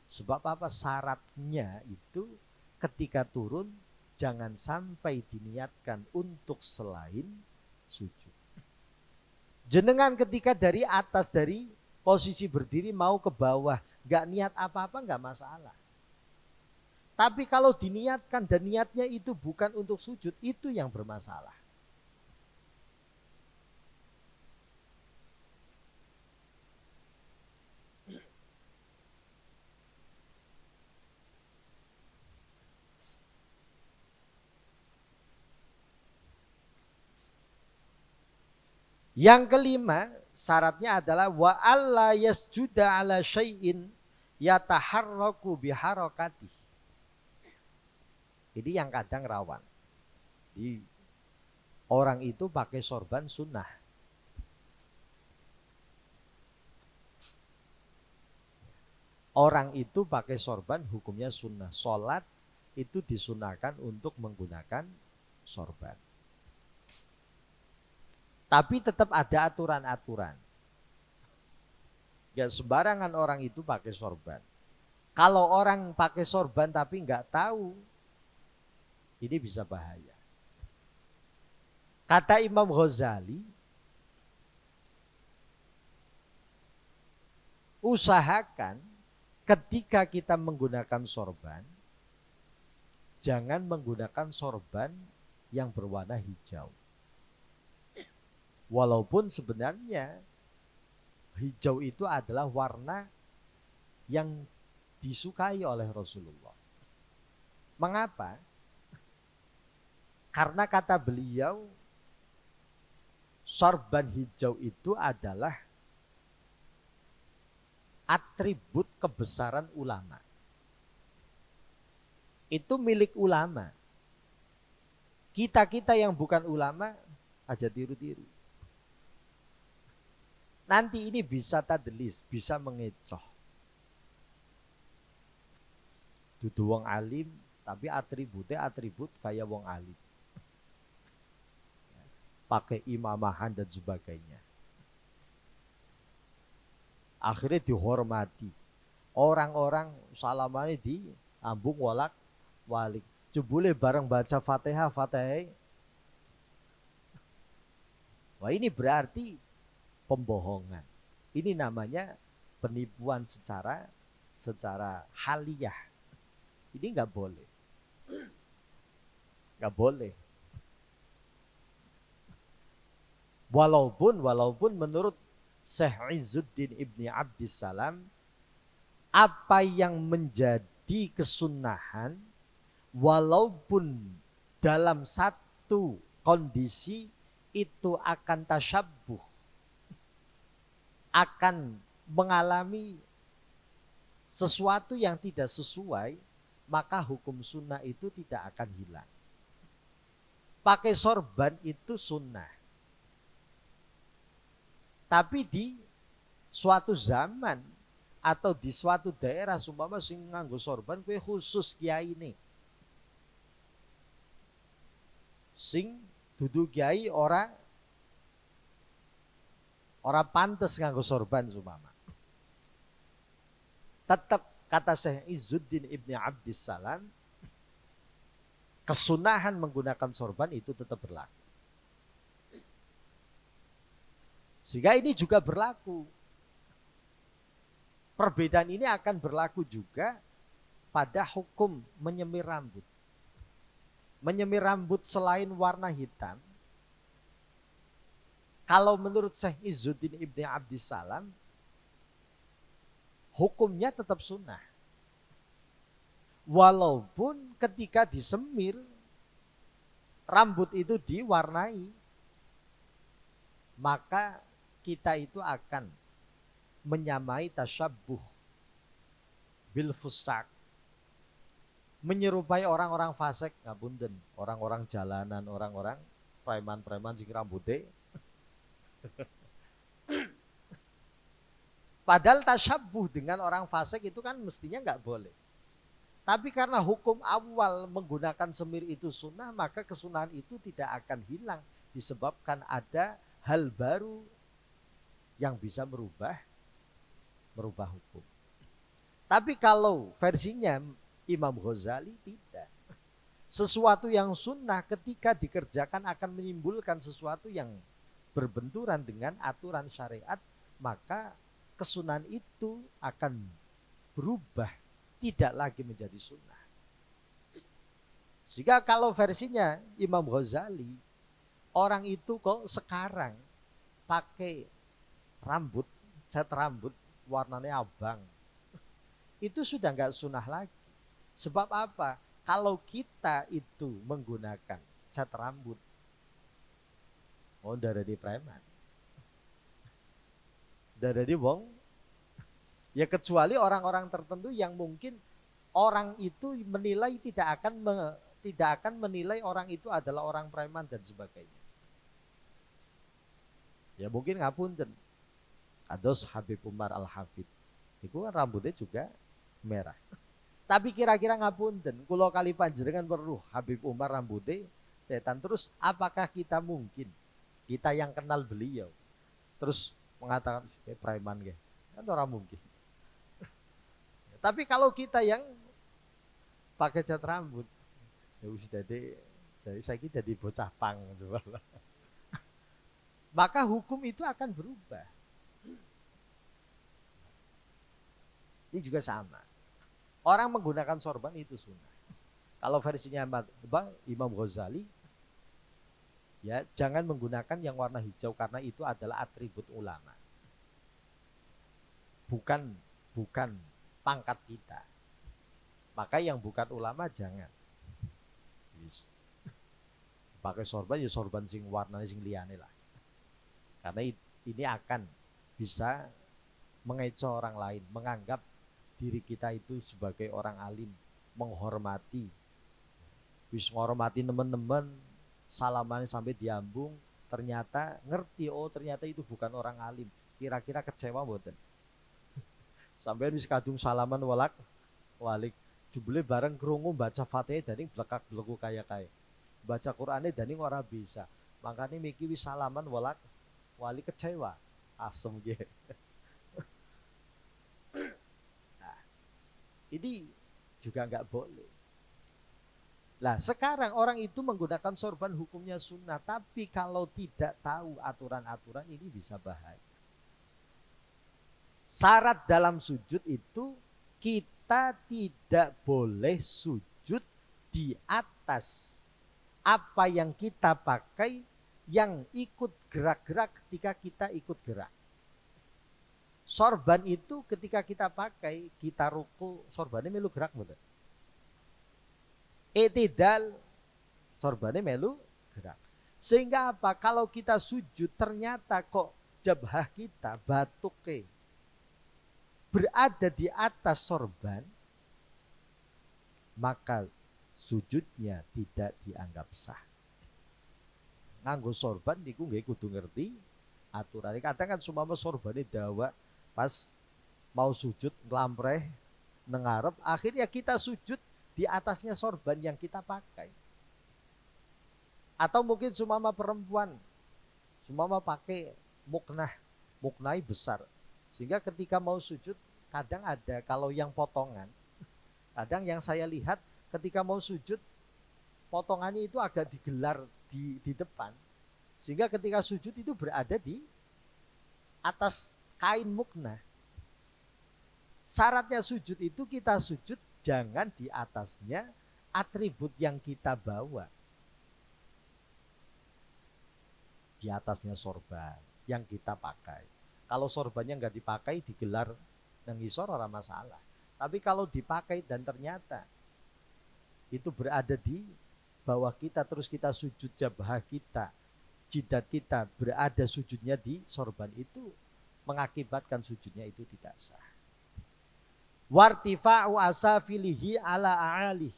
Sebab apa? Syaratnya itu ketika turun jangan sampai diniatkan untuk selain sujud. Jenengan ketika dari atas, dari posisi berdiri mau ke bawah, gak niat apa-apa gak masalah. Tapi kalau diniatkan dan niatnya itu bukan untuk sujud, itu yang bermasalah. Yang kelima, syaratnya adalah wa alla yasjuda ala syai'in yataharraku biharakati. Ini yang kadang rawan. Di orang itu pakai sorban sunnah. Orang itu pakai sorban hukumnya sunnah. Sholat itu disunahkan untuk menggunakan sorban. Tapi tetap ada aturan-aturan. Ya sembarangan orang itu pakai sorban. Kalau orang pakai sorban tapi nggak tahu, ini bisa bahaya. Kata Imam Ghazali, usahakan ketika kita menggunakan sorban, jangan menggunakan sorban yang berwarna hijau. Walaupun sebenarnya hijau itu adalah warna yang disukai oleh Rasulullah. Mengapa? Karena kata beliau, sorban hijau itu adalah atribut kebesaran ulama. Itu milik ulama. Kita-kita yang bukan ulama aja tiru-tiru. Nanti ini bisa tadlis, bisa mengecoh. Dudu wong alim, tapi atributnya atribut kayak wong alim. Pakai imamahan dan sebagainya. Akhirnya dihormati. Orang-orang salamannya di ambung walak walik. Jebule bareng baca Fatihah. Wah ini berarti pembohongan. Ini namanya penipuan secara haliyah. Ini nggak boleh. Nggak boleh. Walaupun menurut Syekh Izzuddin Ibni Abdissalam, apa yang menjadi kesunahan walaupun dalam satu kondisi itu akan tasyabbuh, akan mengalami sesuatu yang tidak sesuai, maka hukum sunnah itu tidak akan hilang. Pakai sorban itu sunnah. Tapi di suatu zaman atau di suatu daerah sumpama sing nganggo sorban kuwi khusus kiai ini. Sing dudu kiai ora pantes nganggo sorban sumpama. Tetap kata Syekh Izzuddin Ibni Abdissalam, kesunahan menggunakan sorban itu tetap berlaku. Sehingga ini juga berlaku. Perbedaan ini akan berlaku juga pada hukum menyemir rambut. Menyemir rambut selain warna hitam, kalau menurut Syekh Izzuddin Ibni Abdissalam, hukumnya tetap sunnah. Walaupun ketika disemir, rambut itu diwarnai, maka kita itu akan menyamai tasyabbuh bil fusak, menyerupai orang-orang fasik, ngapunten, orang-orang jalanan, orang-orang preman-preman sing rambutnya. Padahal tasyabbuh dengan orang fasik itu kan mestinya nggak boleh. Tapi karena hukum awal menggunakan semir itu sunnah, maka kesunahan itu tidak akan hilang disebabkan ada hal baru yang bisa merubah hukum. Tapi kalau versinya Imam Ghazali tidak. Sesuatu yang sunnah ketika dikerjakan akan menimbulkan sesuatu yang berbenturan dengan aturan syariat, maka kesunahan itu akan berubah, tidak lagi menjadi sunnah. Sehingga kalau versinya Imam Ghazali, orang itu kok sekarang pakai rambut, cat rambut warnanya abang, itu sudah nggak sunnah lagi. Sebab apa? Kalau kita itu menggunakan cat rambut, dari preman, dari wong, ya kecuali orang-orang tertentu yang mungkin orang itu menilai tidak akan menilai orang itu adalah orang preman dan sebagainya. Ya mungkin ngapunten. Ados Habib Umar Al-Hafid. Iku kan rambutnya juga merah. Tapi kira-kira ngapunten, kula kali panjenengan weruh Habib Umar rambutnya setan, terus apakah kita mungkin, kita yang kenal beliau, terus mengatakan preman ge? Kan orang mungkin. Tapi kalau kita yang pakai cat rambut, ya wis dari saya jadi bocah pang, maka hukum itu akan berubah. Ini juga sama. Orang menggunakan sorban itu sunnah. Kalau versinya Imam Ghazali, ya jangan menggunakan yang warna hijau karena itu adalah atribut ulama. Bukan pangkat kita. Maka yang bukan ulama jangan. Pakai sorban ya sorban sing warnanya sing liyane lah. Karena ini akan bisa mengecoh orang lain, menganggap diri kita itu sebagai orang alim, menghormati. Wis menghormati teman-teman, salaman sampai diambung, ternyata ngerti, oh ternyata itu bukan orang alim. Kira-kira kecewa mboten? Sampai wis kadung salaman walik, jebule bareng krungu baca Fatihah daning blekak-bleku kaya-kaya. Baca Qur'ane daning ora bisa. Makanya miki wis salaman wali kecewa. Asem nggih. Ini juga nggak boleh. Nah sekarang orang itu menggunakan sorban hukumnya sunnah, tapi kalau tidak tahu aturan-aturan ini bisa bahaya. Syarat dalam sujud itu kita tidak boleh sujud di atas apa yang kita pakai yang ikut gerak-gerak ketika kita ikut gerak. Sorban itu ketika kita pakai, kita ruku, sorbannya melu gerak betul. Etidal, sorbannya melu gerak. Sehingga apa? Kalau kita sujud ternyata kok jabhah kita, batuknya berada di atas sorban, maka sujudnya tidak dianggap sah. Nganggo sorban niku nggih kudu ngerti aturan. Kadang kan sumama sorbane dawa pas mau sujud nglampreh nengarep, akhirnya kita sujud di atasnya sorban yang kita pakai. Atau mungkin sumama perempuan, sumama pakai muknai besar, sehingga ketika mau sujud kadang ada kalau yang potongan, kadang yang saya lihat ketika mau sujud potongannya itu agak digelar di depan, sehingga ketika sujud itu berada di atas kain mukna. Syaratnya sujud itu kita sujud jangan di atasnya atribut yang kita bawa. Di atasnya sorban yang kita pakai. Kalau sorbannya nggak dipakai digelar nang ngisor ora masalah. Tapi kalau dipakai dan ternyata itu berada di bawah kita, terus kita sujud jabhah kita, jidat kita berada sujudnya di sorban, itu mengakibatkan sujudnya itu tidak sah. Wartifa'u asafilihi ala a'alih.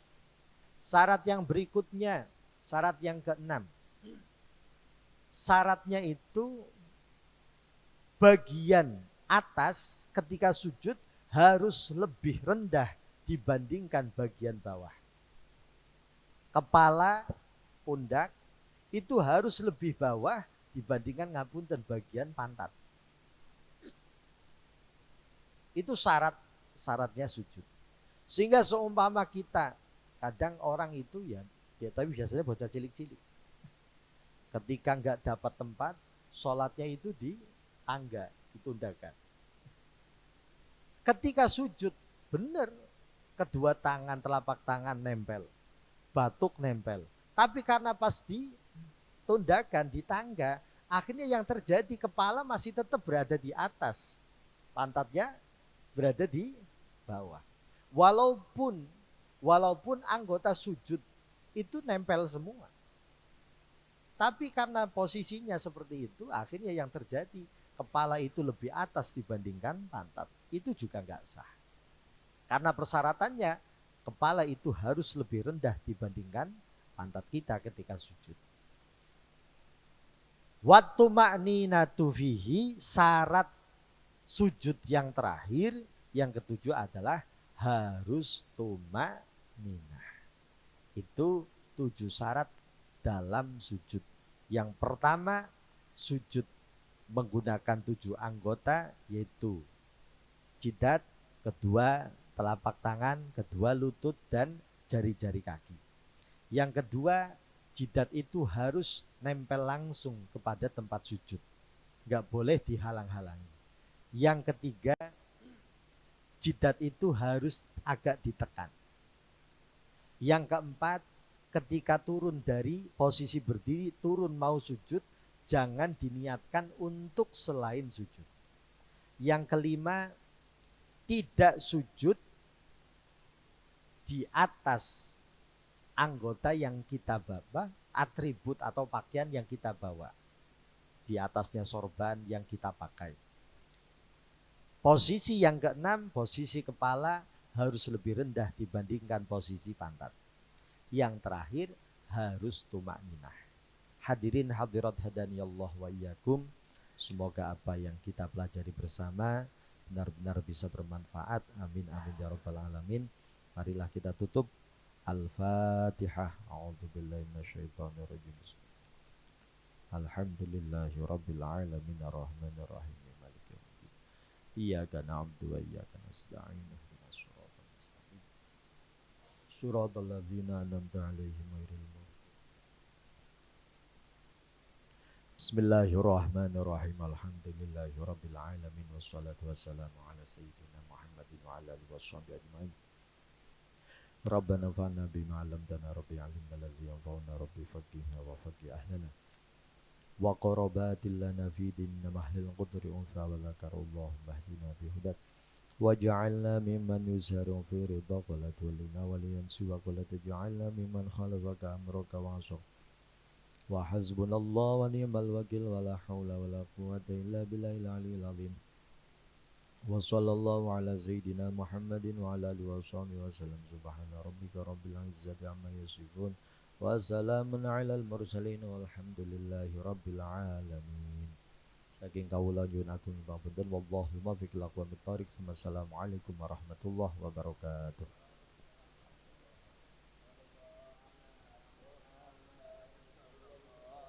Syarat yang berikutnya, syarat yang keenam. Syaratnya itu bagian atas ketika sujud harus lebih rendah dibandingkan bagian bawah. Kepala, pundak itu harus lebih bawah dibandingkan ngapunten bagian pantat. Itu syaratnya sujud. Sehingga seumpama kita, kadang orang itu ya tapi biasanya bocah cilik-cilik. Ketika nggak dapat tempat, sholatnya itu di tangga, ditundakan. Ketika sujud, benar, kedua tangan, telapak tangan nempel, batuk nempel. Tapi karena pas ditundakan di tangga, akhirnya yang terjadi kepala masih tetap berada di atas, pantatnya berada di bawah. Walaupun anggota sujud itu nempel semua. Tapi karena posisinya seperti itu, akhirnya yang terjadi kepala itu lebih atas dibandingkan pantat. Itu juga nggak sah. Karena persyaratannya kepala itu harus lebih rendah dibandingkan pantat kita ketika sujud. Wattu ma'ninatu fihi, syarat sujud yang terakhir Yang ketujuh adalah harus tumakninah. Itu 7 syarat dalam sujud. Yang pertama, sujud menggunakan 7 anggota, yaitu jidat, kedua telapak tangan, kedua lutut, dan jari-jari kaki. Yang kedua, jidat itu harus nempel langsung kepada tempat sujud, nggak boleh dihalang-halangi. Yang ketiga, jidat itu harus agak ditekan. Yang keempat, ketika turun dari posisi berdiri, turun mau sujud, jangan diniatkan untuk selain sujud. Yang kelima, tidak sujud di atas anggota yang kita bawa, atribut atau pakaian yang kita bawa. Di atasnya sorban yang kita pakai. Posisi yang keenam, posisi kepala harus lebih rendah dibandingkan posisi pantat. Yang terakhir, harus tumakninah. Hadirin hadirat hadaniyallah wa iyyakum. Semoga apa yang kita pelajari bersama benar-benar bisa bermanfaat. Amin amin ya rabbal alamin. Marilah kita tutup. Al-Fatihah. A'udzubillahi minasyaitonir rajim. Alhamdulillahi rabbil alamin arrahmanir rahim maliki yaumiddin. Iyyaka na'budu wa iyyaka nasta'in. Ihdinas siratal mustaqim. Siratal ladzina an'amta 'alaihim ghairil maghdubi. Bismillahirrahmanirrahim. Alhamdulillahi rabbil alamin wassalatu wassalamu ala sayyidina Muhammadin wa ala alihi washabbihi ajmain. Rabbana fa'alna bima 'allamtana rabbi 'allimna alladhi yanfa'una rabbi faqihna wa faqih ahlana wa qarabatil lana fi dinina mahlil qudri unsa wa zakarullah mahdina bihudat waj'alna mimman yusharu fi ridha wa la tuwallina waliyansi wa la taj'alna mimman khalafaka amraka wa asaq wa hasbunallahu wa ni'mal wakil wa la hawla wa la quwwata illa billahil aliyyil azim. Wa sallallahu ala sayyidina Muhammadin wa ala alihi wa sahbihi wa sallam. Subhana rabbika rabbil izzati amma yasifun wa salamun alal mursalin walhamdulillahi rabbil alamin. Saking kawula nyuwun agung pangapunten wallahu muwaffiq ila aqwamit thoriq. Wassalamualaikum warahmatullahi wabarakatuh.